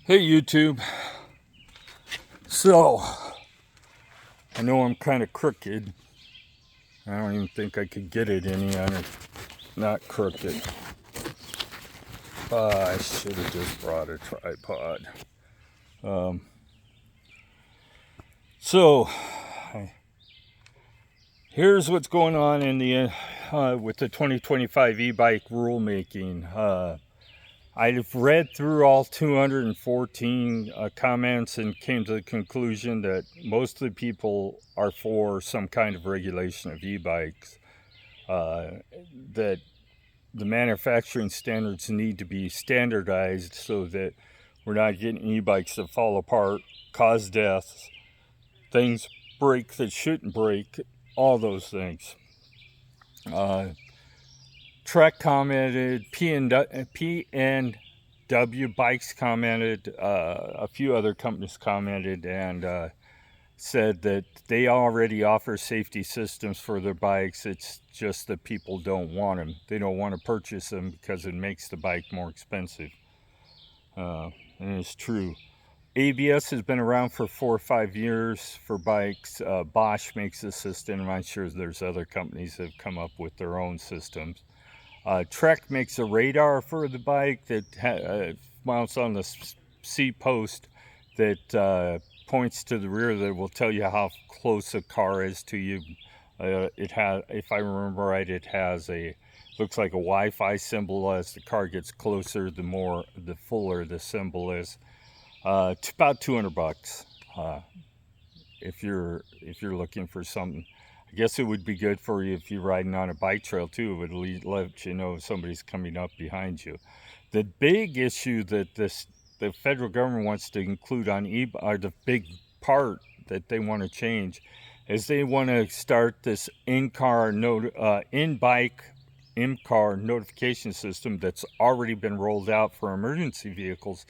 Hey YouTube. So, I know I'm kind of crooked. I don't even think I could get it any on it. Not crooked. I should have just brought a tripod. So, here's what's going on in the with the 2025 e-bike rulemaking. I've read through all 214 comments and came to the conclusion that most of the people are for some kind of regulation of e-bikes. That the manufacturing standards need to be standardized so that we're not getting e-bikes that fall apart, cause deaths, things break that shouldn't break, all those things. Trek commented, PNW Bikes commented, a few other companies commented and said that they already offer safety systems for their bikes. It's just that people don't want them. They don't want to purchase them because it makes the bike more expensive. And it's true. ABS has been around for 4 or 5 years for bikes. Bosch makes a system. I'm sure there's other companies that have come up with their own systems. Trek makes a radar for the bike that mounts on the seat post that points to the rear that will tell you how close a car is to you. It has, if I remember right, it has looks like a Wi-Fi symbol. As the car gets closer, the fuller the symbol is. It's about $200 if you're looking for something. I guess it would be good for you if you're riding on a bike trail too. It would let you know if somebody's coming up behind you. The big issue that the federal government wants to include on or the big part that they want to change is they want to start this in-car notification system that's already been rolled out for emergency vehicles,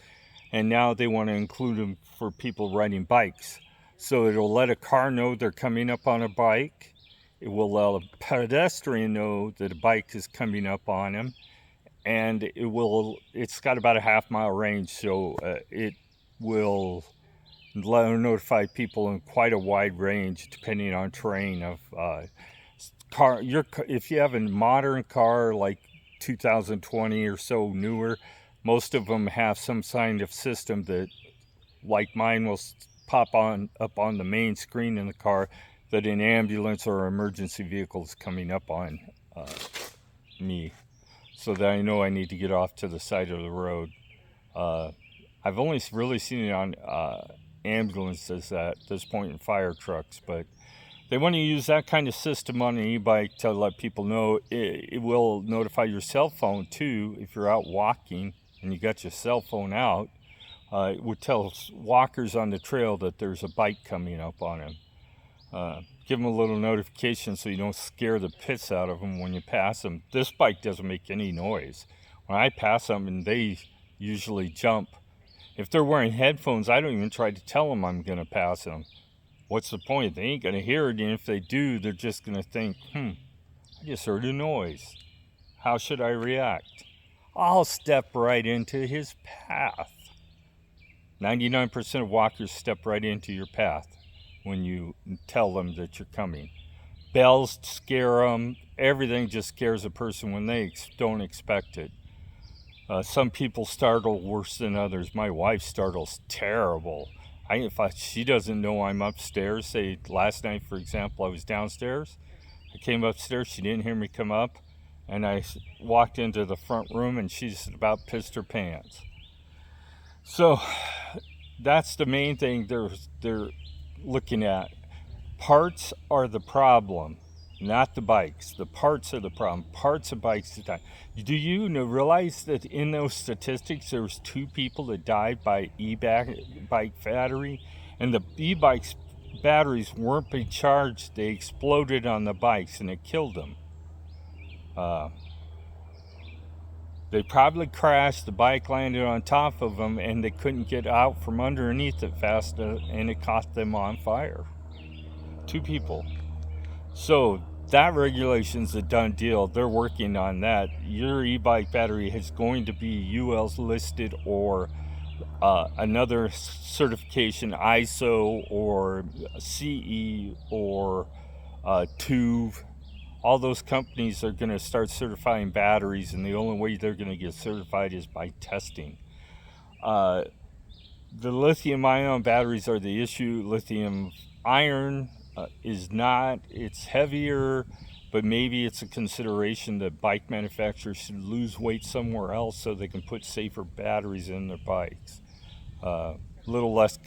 and now they want to include them for people riding bikes. So it'll let a car know they're coming up on a bike. It will let a pedestrian know that a bike is coming up on him, and it's got about a half-mile range, so it will notify people in quite a wide range depending on terrain of if you have a modern car like 2020 or so newer, most of them have some kind of system that, like mine, will pop up on the main screen in the car that an ambulance or emergency vehicle is coming up on me, so that I know I need to get off to the side of the road. I've only really seen it on ambulances at this point, in fire trucks, but they want to use that kind of system on an e-bike to let people know. It will notify your cell phone too if you're out walking and you got your cell phone out. It would tell walkers on the trail that there's a bike coming up on him. Give them a little notification so you don't scare the piss out of them when you pass them. This bike doesn't make any noise. When I pass them, and they usually jump. If they're wearing headphones, I don't even try to tell them I'm going to pass them. What's the point? They ain't going to hear it, and if they do, they're just going to think, I just heard a noise. How should I react? I'll step right into his path. 99% of walkers step right into your path when you tell them that you're coming. Bells scare them. Everything just scares a person when they don't expect it. Some people startle worse than others. My wife startles terrible. She doesn't know I'm upstairs. Say last night, for example, I was downstairs. I came upstairs. She didn't hear me come up. And I walked into the front room and she just about pissed her pants. So that's the main thing they're looking at. Parts are the problem, not the bikes. The parts are the problem. Parts of bikes die. Do you realize that in those statistics there was 2 people that died by e-bike battery, and the e-bikes batteries weren't being charged. They exploded on the bikes and it killed them. They probably crashed, the bike landed on top of them, and they couldn't get out from underneath it fast enough, and it caught them on fire. 2 people. So that regulation's a done deal. They're working on that. Your e-bike battery is going to be UL's listed or another certification, ISO or CE or TÜV. All those companies are going to start certifying batteries, and the only way they're going to get certified is by testing. The lithium-ion batteries are the issue. Lithium iron is not. It's heavier, but maybe it's a consideration that bike manufacturers should lose weight somewhere else so they can put safer batteries in their bikes. A little less,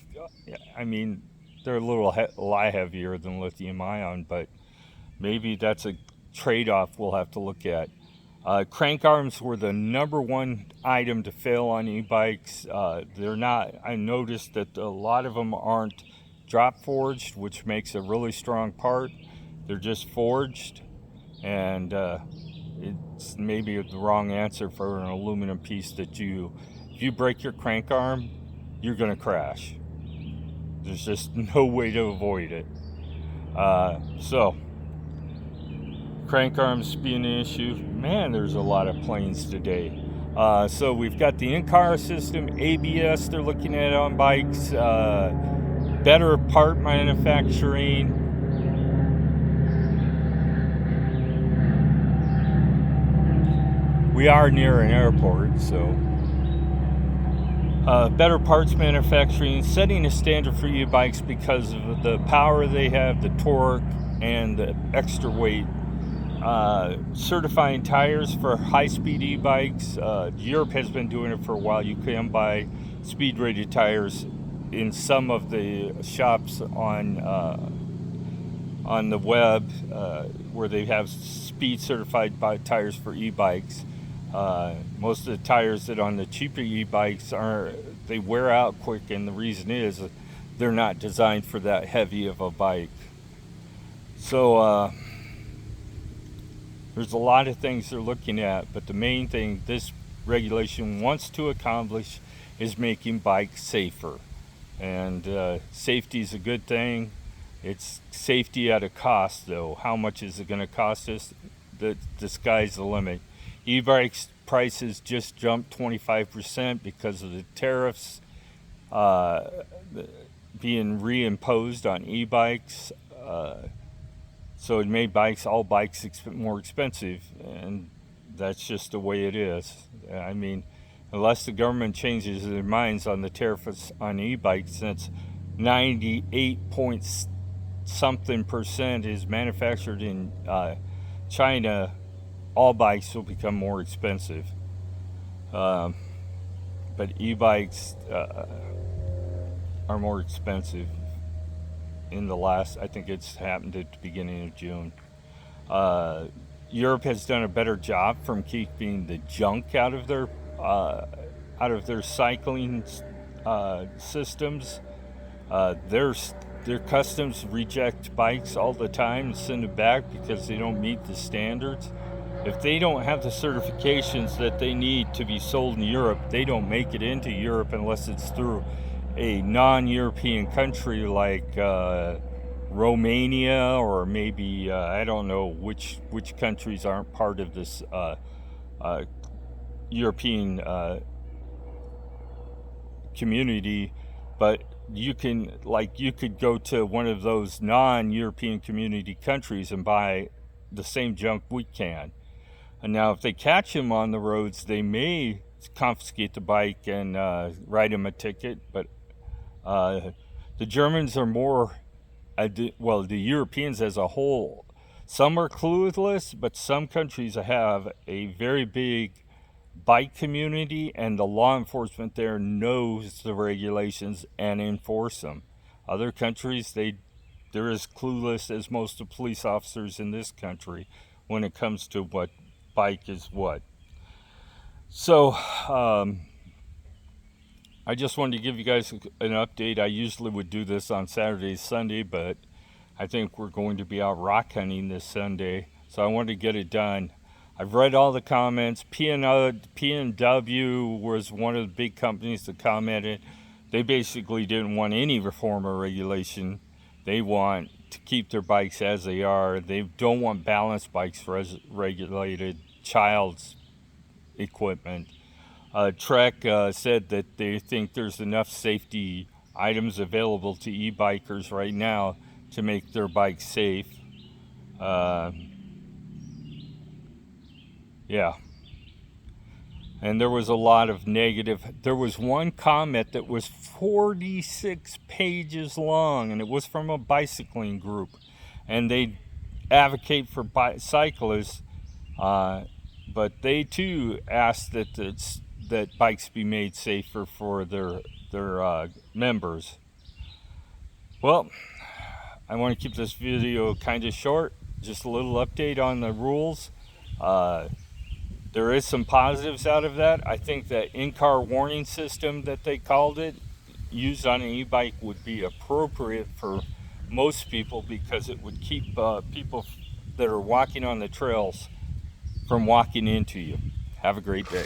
I mean, they're a lot heavier than lithium-ion, but maybe that's a trade-off we'll have to look at. Crank arms were the number one item to fail on e-bikes. They're not. I noticed that a lot of them aren't drop forged, which makes a really strong part. They're just forged, and it's maybe the wrong answer for an aluminum piece that if you break your crank arm, you're going to crash. There's just no way to avoid it. So crank arms being an issue. Man, there's a lot of planes today. So we've got the in-car system, ABS they're looking at on bikes, better part manufacturing. We are near an airport, so better parts manufacturing, setting a standard for e-bikes because of the power they have, the torque, and the extra weight. Certifying tires for high-speed e-bikes. Europe has been doing it for a while. You can buy speed-rated tires in some of the shops on the web where they have speed-certified tires for e-bikes. Most of the tires that on the cheaper e-bikes they wear out quick, and the reason is they're not designed for that heavy of a bike. So there's a lot of things they're looking at, but the main thing this regulation wants to accomplish is making bikes safer. And safety is a good thing. It's safety at a cost, though. How much is it going to cost us? The sky's the limit. E-bikes prices just jumped 25% because of the tariffs being reimposed on e-bikes. So it made all bikes more expensive, and that's just the way it is. I mean, unless the government changes their minds on the tariffs on e-bikes, since 98-point-something% is manufactured in China, all bikes will become more expensive. But e-bikes are more expensive. I think it's happened at the beginning of June. Europe has done a better job from keeping the junk out of their cycling systems. Their customs reject bikes all the time and send them back because they don't meet the standards. If they don't have the certifications that they need to be sold in Europe, they don't make it into Europe unless it's through a non-European country like Romania, or maybe I don't know which countries aren't part of this European community, but you could go to one of those non-European community countries and buy the same junk we can. And now if they catch him on the roads, they may confiscate the bike and write him a ticket, but the Germans are more, the Europeans as a whole, some are clueless, but some countries have a very big bike community, and the law enforcement there knows the regulations and enforce them. Other countries, they're as clueless as most of the police officers in this country when it comes to what bike is what. So, I just wanted to give you guys an update. I usually would do this on Saturday, Sunday, but I think we're going to be out rock hunting this Sunday, so I wanted to get it done. I've read all the comments. P&W was one of the big companies that commented. They basically didn't want any reform or regulation. They want to keep their bikes as they are. They don't want balance bikes regulated, child's equipment. Trek said that they think there's enough safety items available to e-bikers right now to make their bikes safe. Yeah. And there was a lot of negative. There was one comment that was 46 pages long, and it was from a bicycling group. And they advocate for cyclists, but they too asked that bikes be made safer for their members. Well, I want to keep this video kind of short. Just a little update on the rules. There is some positives out of that. I think that in-car warning system that they called it, used on an e-bike, would be appropriate for most people because it would keep people that are walking on the trails from walking into you. Have a great day.